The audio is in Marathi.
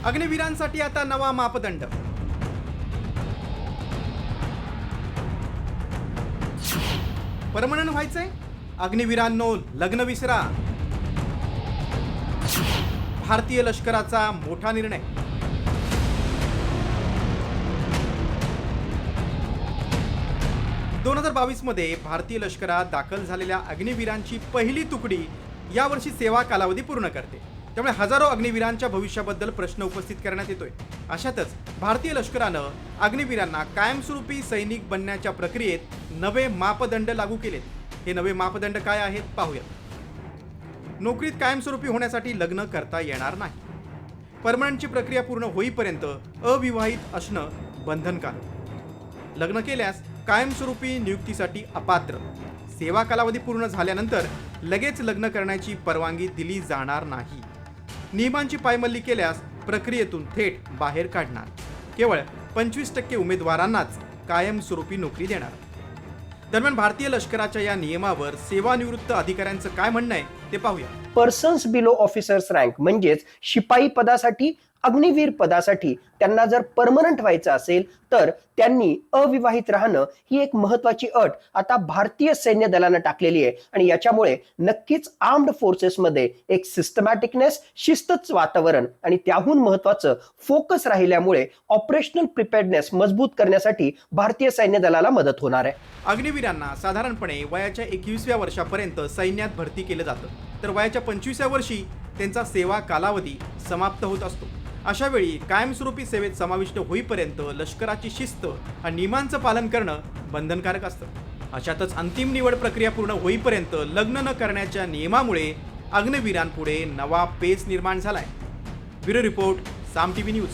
अग्निवीरांसाठी आता नवा मापदंड. परमनंट व्हायचंय? अग्निवीरांनो लग्न विसरा. भारतीय लष्कराचा मोठा निर्णय. दोन 2022 मध्ये भारतीय लष्करात दाखल झालेल्या अग्निवीरांची पहिली तुकडी यावर्षी सेवा कालावधी पूर्ण करते. त्यामुळे हजारो अग्निवीरांच्या भविष्याबद्दल प्रश्न उपस्थित करण्यात येतोय. अशातच भारतीय लष्करानं अग्निवीरांना कायमस्वरूपी सैनिक बनण्याच्या प्रक्रियेत नवे मापदंड लागू केलेत. हे नवे मापदंड काय आहेत पाहूया. नोकरीत कायमस्वरूपी होण्यासाठी लग्न करता येणार नाही. परमनंटची प्रक्रिया पूर्ण होईपर्यंत अविवाहित असणं बंधनकारक. लग्न केल्यास कायमस्वरूपी नियुक्तीसाठी अपात्र. सेवा कालावधी पूर्ण झाल्यानंतर लगेच लग्न करण्याची परवानगी दिली जाणार नाही. नियमांची पायमल्ली केल्यास प्रक्रियेतून थेट बाहेर काढणार. केवळ 25% उमेदवारांनाच कायमस्वरूपी नोकरी देणार. दरम्यान भारतीय लष्कराच्या या नियमावर सेवानिवृत्त अधिकाऱ्यांचं काय म्हणणं आहे ते पाहूया. पर्सन्स बिलो ऑफिसर्स रँक म्हणजेच शिपाई पदासाठी, अग्निवीर पदासाठी त्यांना जर परमनंट व्हायचं असेल तर त्यांनी अविवाहित राहणं ही एक महत्वाची अट आता भारतीय सैन्य दलानं टाकलेली आहे. आणि याच्यामुळे नक्कीच आर्म्ड फोर्सेसमध्ये एक सिस्टमॅटिकनेस, शिस्तच वातावरण आणि त्याहून महत्वाचं फोकस राहिल्यामुळे ऑपरेशनल प्रिपेअर्डनेस मजबूत करण्यासाठी भारतीय सैन्य दलाला मदत होणार आहे. अग्निवीरांना साधारणपणे वयाच्या 21व्या वर्षापर्यंत सैन्यात भरती केलं जातं, तर वयाच्या 25व्या वर्षी त्यांचा सेवा कालावधी समाप्त होत असतो. अशा वेळी कायमस्वरूपी सेवेत समाविष्ट होईपर्यंत लष्कराची शिस्त आणि नियमांचं पालन करणं बंधनकारक असतं. अशातच अंतिम निवड प्रक्रिया पूर्ण होईपर्यंत लग्न न करण्याच्या नियमामुळे अग्निवीरांपुढे नवा पेच निर्माण झालाय. ब्युरो रिपोर्ट, साम टीव्ही न्यूज.